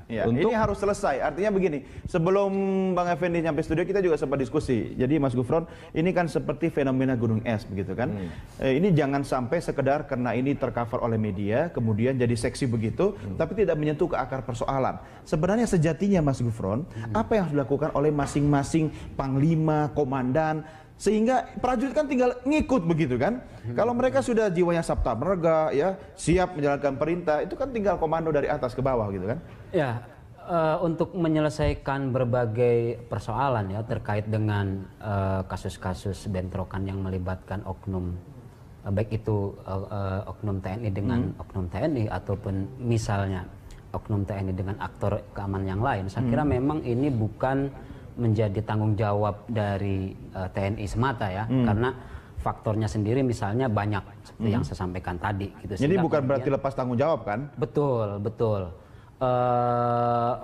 Ini harus selesai. Artinya begini, sebelum Bang Effendi nyampe studio kita juga sempat diskusi. Jadi Mas Gufron, ini kan seperti fenomena gunung es begitu kan. Ini jangan sampai sekedar karena ini tercover oleh media, kemudian jadi seksi begitu, tapi tidak menyentuh ke akar persoalan. Sebenarnya sejatinya Mas Gufron, apa yang harus dilakukan oleh masing-masing panglima, komandan, sehingga prajurit kan tinggal ngikut begitu kan. Kalau mereka sudah jiwanya Sabta Marga ya, siap menjalankan perintah, itu kan tinggal komando dari atas ke bawah gitu kan. Ya, untuk menyelesaikan berbagai persoalan ya terkait dengan kasus-kasus bentrokan yang melibatkan oknum, baik itu oknum TNI dengan oknum TNI ataupun misalnya oknum TNI dengan aktor keamanan yang lain, saya kira memang ini bukan menjadi tanggung jawab dari TNI semata ya, karena faktornya sendiri misalnya banyak seperti yang saya sampaikan tadi gitu. Jadi bukan berarti lepas tanggung jawab kan? Betul.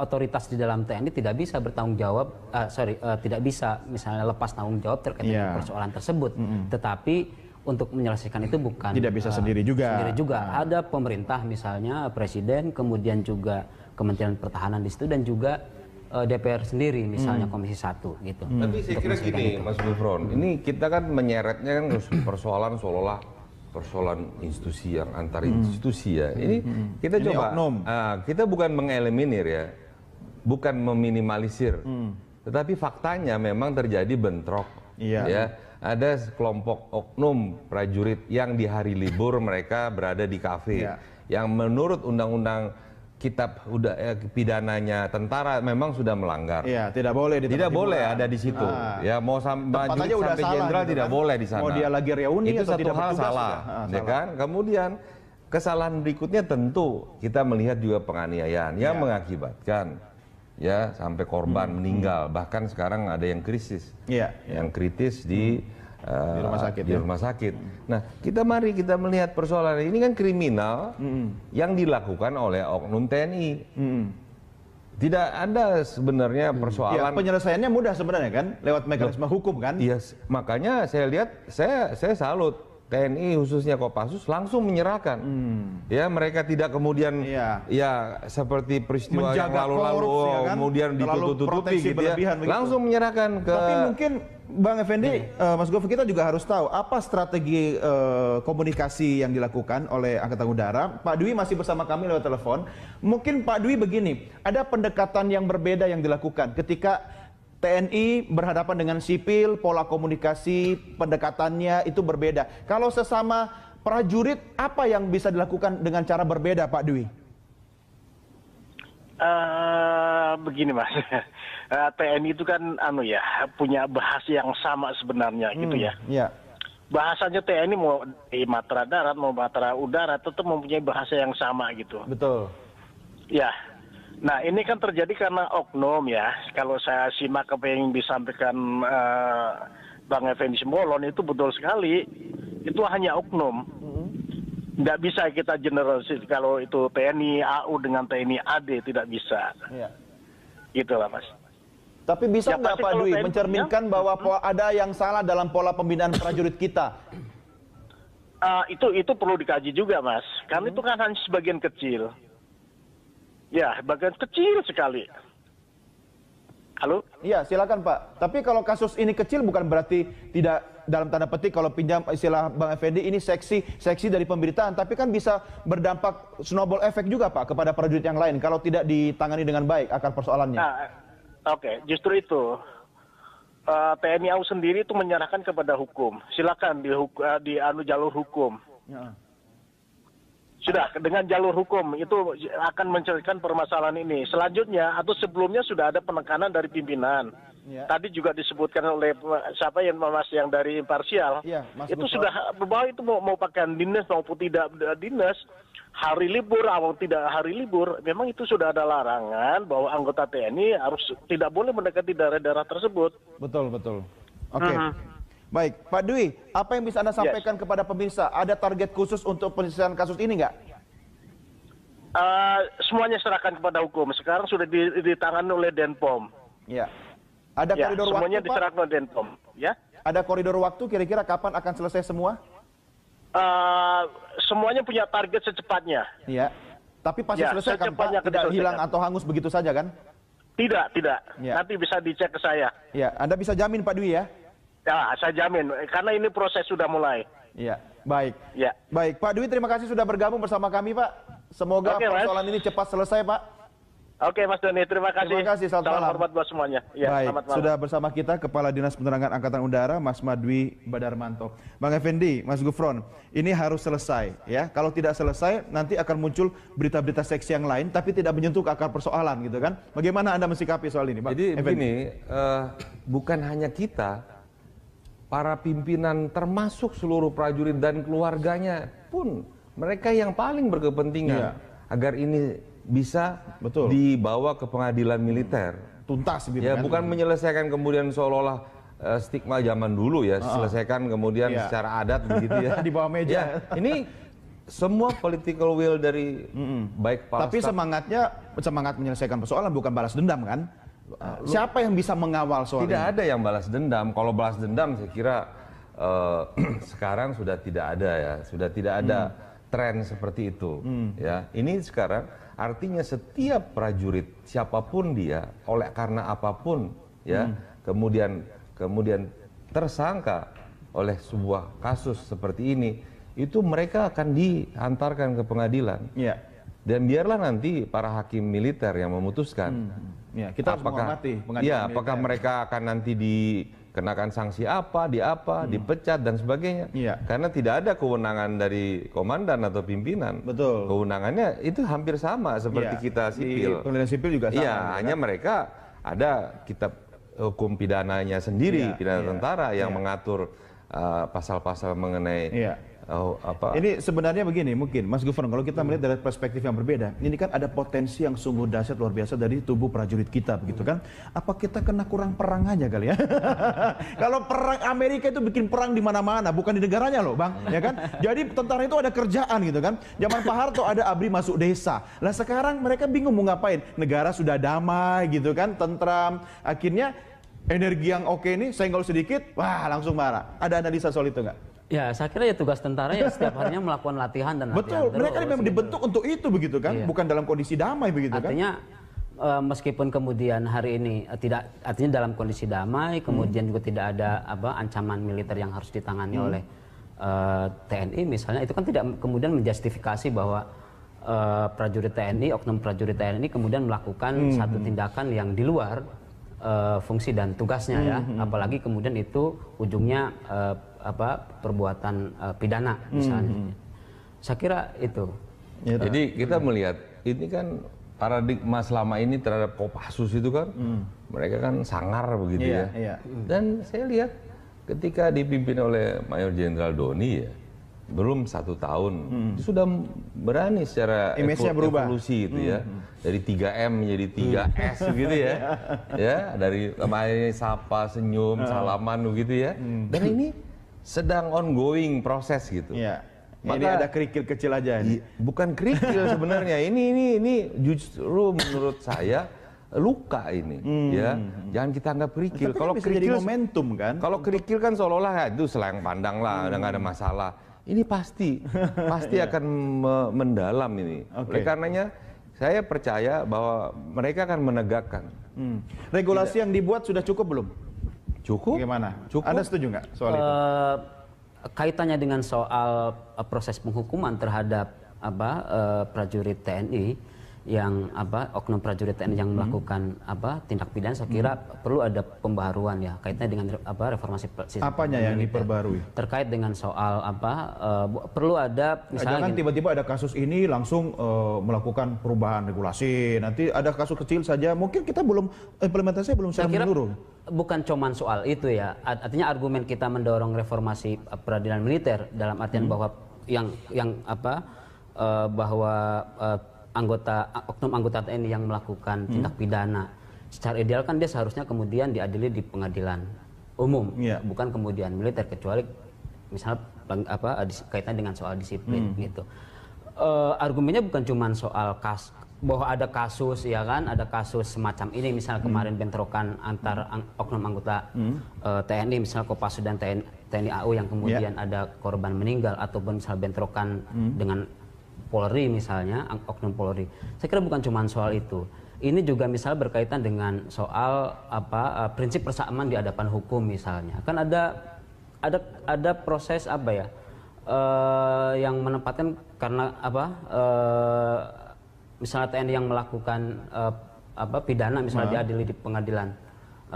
Otoritas di dalam TNI tidak bisa bertanggung jawab, tidak bisa misalnya lepas tanggung jawab terkait dengan persoalan tersebut. Tetapi untuk menyelesaikan itu bukan tidak bisa sendiri juga. Ada pemerintah misalnya presiden, kemudian juga Kementerian Pertahanan di situ dan juga DPR sendiri, misalnya Komisi 1 gitu. Tapi saya kira gini, Mas Gufron, ini kita kan menyeretnya kan persoalan seolah-olah persoalan institusi yang antar institusi ya. Ini kita ini coba, kita bukan mengeliminir ya, bukan meminimalisir, tetapi faktanya memang terjadi bentrok. Ya, ada kelompok oknum prajurit yang di hari libur mereka berada di kafe, yang menurut undang-undang kitab pidananya tentara memang sudah melanggar. Iya, tidak boleh ada di situ. Ya, mau sampai jenderal tidak boleh di sana. Mau dia lagi reuni itu atau satu tidak hal salah, ya kan? Kemudian kesalahan berikutnya tentu kita melihat juga penganiayaan yang mengakibatkan ya sampai korban meninggal, bahkan sekarang ada yang kritis. Yang kritis di rumah sakit. Nah, mari kita melihat persoalan ini kan kriminal yang dilakukan oleh oknum TNI. Tidak ada sebenarnya persoalan. Penyelesaiannya mudah sebenarnya kan, lewat mekanisme hukum kan? Iya, makanya saya lihat, saya salut TNI khususnya Kopassus langsung menyerahkan. Ya, mereka tidak kemudian ya seperti peristiwa yang lalu-lalu kemudian ditutup-tutupi gitu ya. Langsung menyerahkan ke. Tapi mungkin Bang Effendi, Mas Govi, kita juga harus tahu apa strategi komunikasi yang dilakukan oleh Angkatan Udara. Pak Dwi masih bersama kami lewat telepon. Mungkin Pak Dwi begini, ada pendekatan yang berbeda yang dilakukan ketika TNI berhadapan dengan sipil, pola komunikasi, pendekatannya itu berbeda. Kalau sesama prajurit, apa yang bisa dilakukan dengan cara berbeda, Pak Dwi? Begini Mas, TNI itu kan punya bahasa yang sama sebenarnya gitu ya. Bahasanya TNI mau di matra darat mau matra udara tetap mempunyai bahasa yang sama gitu. Betul. Ya. Nah ini kan terjadi karena oknum ya. Kalau saya simak apa yang disampaikan Bang Effendi Simbolon itu betul sekali. Itu hanya oknum. Nggak bisa kita generalisir kalau itu TNI AU dengan TNI AD, tidak bisa. Gitulah Mas. Tapi bisa nggak Pak Dwi mencerminkan bahwa ada yang salah dalam pola pembinaan prajurit kita? Itu perlu dikaji juga Mas. Karena itu kan hanya sebagian kecil. Ya, bagian kecil sekali. Halo? Iya, silakan Pak. Tapi kalau kasus ini kecil bukan berarti tidak, dalam tanda petik kalau pinjam istilah Bang Effendi, ini seksi dari pemberitaan, tapi kan bisa berdampak snowball effect juga Pak kepada prajurit yang lain kalau tidak ditangani dengan baik akar persoalannya. Oke, justru itu. TNI AU sendiri itu menyerahkan kepada hukum. Silakan di jalur hukum. Sudah, dengan jalur hukum itu akan menyelesaikan permasalahan ini. Selanjutnya atau sebelumnya sudah ada penekanan dari pimpinan. Tadi juga disebutkan oleh siapa yang dari imparsial. Itu sudah bahwa itu mau pakaian dinas maupun tidak dinas, hari libur atau tidak hari libur, memang itu sudah ada larangan bahwa anggota TNI harus tidak boleh mendekati daerah-daerah tersebut. Betul. Oke. Baik, Pak Dwi, apa yang bisa Anda sampaikan kepada pemirsa? Ada target khusus untuk penyelesaian kasus ini nggak? Semuanya serahkan kepada hukum. Sekarang sudah ditangani oleh Denpom. Ya. Ada koridor semuanya waktu, diserahkan oleh Denpom. Ya. Ada koridor waktu kira-kira kapan akan selesai semua? Semuanya punya target secepatnya. Iya. Tapi pasti selesai kan Pak? Tidak hilang atau hangus begitu saja kan? Tidak. Nanti bisa dicek ke saya. Ya, Anda bisa jamin Pak Dwi ya? Ya, saya jamin, karena ini proses sudah mulai. Iya, baik. Ya. Baik, Pak Dwi terima kasih sudah bergabung bersama kami Pak. Semoga persoalan ini cepat selesai Pak. Oke Mas Doni, terima kasih. Terima kasih, selamat malam. Salam hormat buat semuanya. Ya, baik, selamat malam. sudah bersama kita Kepala Dinas Penerangan Angkatan Udara, Mas Madwi Badarmanto. Bang Effendi, Mas Gufron, ini harus selesai ya. Kalau tidak selesai, nanti akan muncul berita-berita seksi yang lain, tapi tidak menyentuh ke akar persoalan gitu kan. Bagaimana Anda mensikapi soal ini, Bang? Jadi begini, bukan hanya kita, para pimpinan termasuk seluruh prajurit dan keluarganya pun mereka yang paling berkepentingan agar ini bisa dibawa ke pengadilan militer. Tuntas gitu ya, kan? bukan menyelesaikan kemudian seolah-olah stigma zaman dulu ya, selesaikan kemudian secara adat begitu ya. Di bawah meja. Ya, ini semua political will dari baik Kepala Tapi semangat menyelesaikan persoalan bukan balas dendam kan? Siapa yang bisa mengawal soal Tidak ini? ada yang balas dendam. Kalau balas dendam saya kira sekarang sudah tidak ada ya, sudah tidak ada tren seperti itu. Ya, ini sekarang Artinya setiap prajurit siapapun dia, karena apapun ya, kemudian tersangka oleh sebuah kasus seperti ini, itu mereka akan diantarkan ke pengadilan. Ya. Dan biarlah nanti para hakim militer yang memutuskan. Ya, kita harus menghormati pengadilan ya, militer. apakah mereka akan nanti dikenakan sanksi apa, dipecat dan sebagainya. Ya. Karena tidak ada kewenangan dari komandan atau pimpinan. Betul. Kewenangannya itu hampir sama seperti kita sipil. Di pengadilan sipil juga sama. Iya, hanya mereka ada kitab hukum pidananya sendiri, pidana tentara yang mengatur pasal-pasal mengenai Ini sebenarnya begini, mungkin Mas Gufron, kalau kita melihat dari perspektif yang berbeda, ini kan ada potensi yang sungguh dahsyat luar biasa dari tubuh prajurit kita, begitu kan? Apa kita kena kurang perang aja kali ya? Kalau perang Amerika itu bikin perang di mana-mana, bukan di negaranya loh, Bang, ya kan? Jadi tentara itu ada kerjaan gitu kan? Zaman Pak Harto ada ABRI masuk desa. Lah sekarang mereka bingung mau ngapain? Negara sudah damai gitu kan, tentram. Akhirnya energi yang oke ini senggol sedikit, wah langsung marah. Ada analisa soal itu nggak? Ya, saya kira ya tugas tentara ya setiap harinya melakukan latihan dan latihan. Betul, mereka memang dibentuk untuk itu begitu kan, bukan dalam kondisi damai begitu kan. Artinya meskipun kemudian hari ini artinya dalam kondisi damai, kemudian juga tidak ada ancaman militer yang harus ditangani oleh TNI misalnya, itu kan tidak kemudian menjustifikasi bahwa prajurit TNI, oknum prajurit TNI kemudian melakukan satu tindakan yang di luar fungsi dan tugasnya ya, apalagi kemudian itu ujungnya perbuatan pidana misalnya. Saya kira itu. Jadi kita melihat ini kan paradigma selama ini terhadap Kopassus itu kan mereka kan sangar begitu ya. Dan saya lihat ketika dipimpin oleh Mayor Jenderal Doni ya, belum 1 tahun sudah berani secara evolusi itu ya, dari 3M menjadi 3S gitu ya, ya dari kemarin sapa, senyum, salaman gitu ya, dan ini sedang ongoing proses gitu. Maka ini ada kerikil kecil aja ini. Bukan kerikil sebenarnya, ini justru menurut saya luka ini, ya. Jangan kita anggap kerikil. Kalau kerikil jadi momentum kan. Kalau kerikil kan seolah-olah itu selang pandang lah, udah nggak ada masalah. Ini pasti akan mendalam ini. Oleh karenanya saya percaya bahwa mereka akan menegakkan. Regulasi yang dibuat sudah cukup belum? Cukup. Bagaimana? Cukup. Anda setuju nggak soal itu? Kaitannya dengan soal proses penghukuman terhadap prajurit TNI yang oknum prajurit TNI yang melakukan tindak pidana, saya kira perlu ada pembaharuan ya kaitannya dengan reformasi sistem. Apanya yang diperbarui? Terkait dengan soal perlu ada misalnya jangan tiba-tiba ada kasus ini langsung melakukan perubahan regulasi. Nanti ada kasus kecil saja, mungkin kita belum implementasinya belum secara menyeluruh. Bukan cuman soal itu ya. Artinya argumen kita mendorong reformasi peradilan militer dalam artian bahwa bahwa oknum anggota TNI yang melakukan tindak pidana secara ideal kan dia seharusnya kemudian diadili di pengadilan umum, bukan kemudian militer, kecuali misalnya kaitan dengan soal disiplin gitu. Argumennya bukan cuma soal bahwa ada kasus ya kan, ada kasus semacam ini misalnya kemarin bentrokan antar oknum anggota TNI misalnya Kopassus dan TNI AU yang kemudian ada korban meninggal, ataupun misalnya bentrokan dengan Polri misalnya, oknum Polri. Saya kira bukan cuma soal itu. Ini juga misalnya berkaitan dengan soal prinsip persamaan di hadapan hukum misalnya. Kan ada proses yang menempatkan karena misalnya TNI yang melakukan pidana misalnya diadili di pengadilan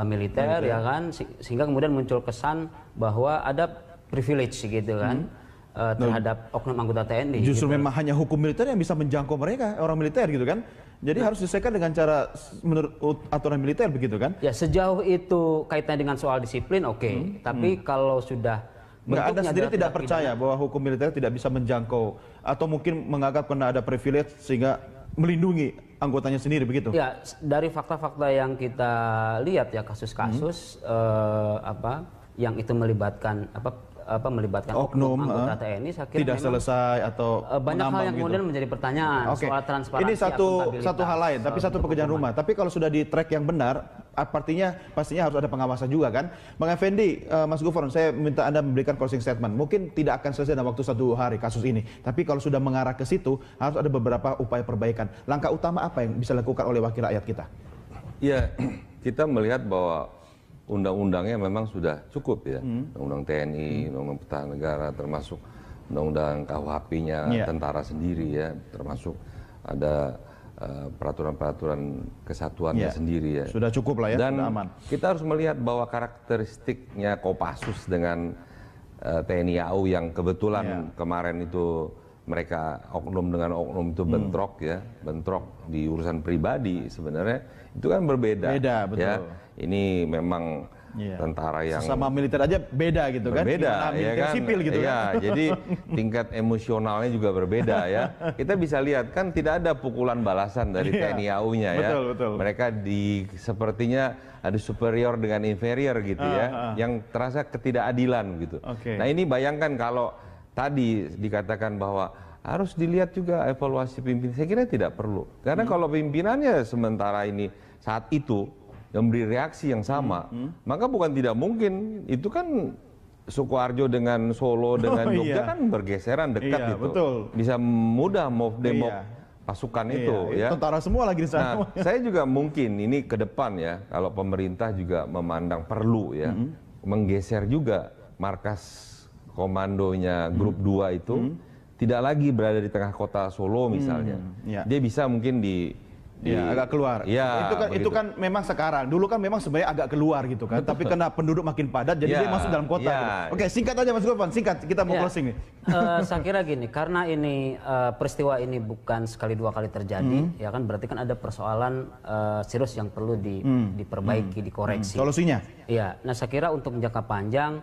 militer ya kan, sehingga kemudian muncul kesan bahwa ada privilege gitu kan. Terhadap oknum anggota TNI. Justru gitu. memang hanya hukum militer yang bisa menjangkau mereka, orang militer gitu kan. Jadi harus diselesaikan dengan cara menurut aturan militer begitu kan. Ya sejauh itu kaitannya dengan soal disiplin tapi kalau sudah Anda sendiri tidak percaya bahwa hukum militer tidak bisa menjangkau, atau mungkin menganggap karena ada privilege sehingga melindungi anggotanya sendiri begitu? Ya, dari fakta-fakta yang kita lihat ya, kasus-kasus yang itu melibatkan melibatkan oknum anggota TNI, saya kira tidak selesai atau banyak hal yang kemudian menjadi pertanyaan soal transparansi. Ini satu hal lain, tapi satu pekerjaan rumah. Tapi kalau sudah di track yang benar, pastinya harus ada pengawasan juga kan. Bang Effendi, Mas Gufron, saya minta Anda memberikan closing statement. Mungkin tidak akan selesai dalam waktu 1 hari kasus ini, tapi kalau sudah mengarah ke situ harus ada beberapa upaya perbaikan. Langkah utama apa yang bisa dilakukan oleh wakil rakyat kita? Ya, kita melihat bahwa undang-undangnya memang sudah cukup ya. Undang-undang TNI, Undang-undang Pertahanan Negara, termasuk Undang-undang KUHP-nya tentara sendiri ya, termasuk ada peraturan-peraturan kesatuannya sendiri ya. Sudah cukup lah ya, dan sudah aman. Kita harus melihat bahwa karakteristiknya Kopassus dengan TNI AU yang kebetulan kemarin itu mereka oknum dengan oknum itu bentrok ya, bentrok di urusan pribadi sebenarnya itu kan berbeda. Beda, betul. Ya, ini memang tentara yang sama militer aja beda gitu kan? Berbeda, militer ya kan? sipil gitu ya, kan? Jadi tingkat emosionalnya juga berbeda ya. Kita bisa lihat kan tidak ada pukulan balasan dari TNI AU-nya ya. Betul. Mereka sepertinya ada superior dengan inferior gitu ya, yang terasa ketidakadilan gitu. Nah ini bayangkan kalau tadi dikatakan bahwa harus dilihat juga evaluasi pimpinan. Saya kira tidak perlu. Karena kalau pimpinannya sementara ini saat itu memberi reaksi yang sama, maka bukan tidak mungkin. Itu kan Sukoharjo dengan Solo dengan Jogja kan bergeseran dekat gitu. Betul. Bisa mudah move demok pasukan itu ya. Tentara semua lagi di sana. Nah, saya juga mungkin ini ke depan ya, kalau pemerintah juga memandang perlu ya, menggeser juga markas komandonya grup 2 itu tidak lagi berada di tengah kota Solo misalnya. Dia bisa mungkin agak keluar. Ya, itu kan memang sekarang. Dulu kan memang sebenarnya agak keluar gitu kan. Tapi karena penduduk makin padat, jadi dia masuk dalam kota. Gitu. Oke, singkat aja Mas Gufron, singkat. Kita mau closing nih. Saya kira gini, karena ini peristiwa ini bukan sekali 2 kali terjadi, ya kan berarti kan ada persoalan serius yang perlu diperbaiki, dikoreksi. Solusinya? Iya. Nah, saya kira untuk jangka panjang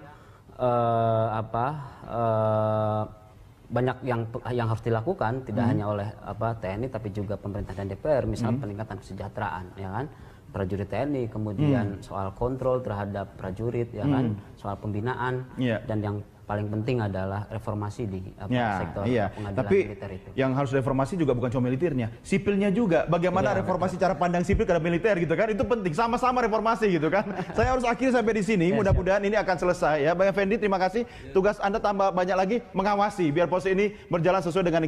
banyak yang harus dilakukan, tidak hanya oleh TNI tapi juga pemerintah dan DPR, misalnya peningkatan kesejahteraan ya kan prajurit TNI, kemudian soal kontrol terhadap prajurit ya kan, soal pembinaan, dan yang paling penting adalah reformasi di sektor pengadilan militer itu. Yang harus reformasi juga bukan cuma militernya, sipilnya juga. Bagaimana reformasi cara pandang sipil ke militer gitu kan? Itu penting, sama-sama reformasi gitu kan. Saya harus akhiri sampai di sini. Mudah-mudahan ini akan selesai ya. Bang Effendi, terima kasih. Tugas Anda tambah banyak lagi mengawasi biar proses ini berjalan sesuai dengan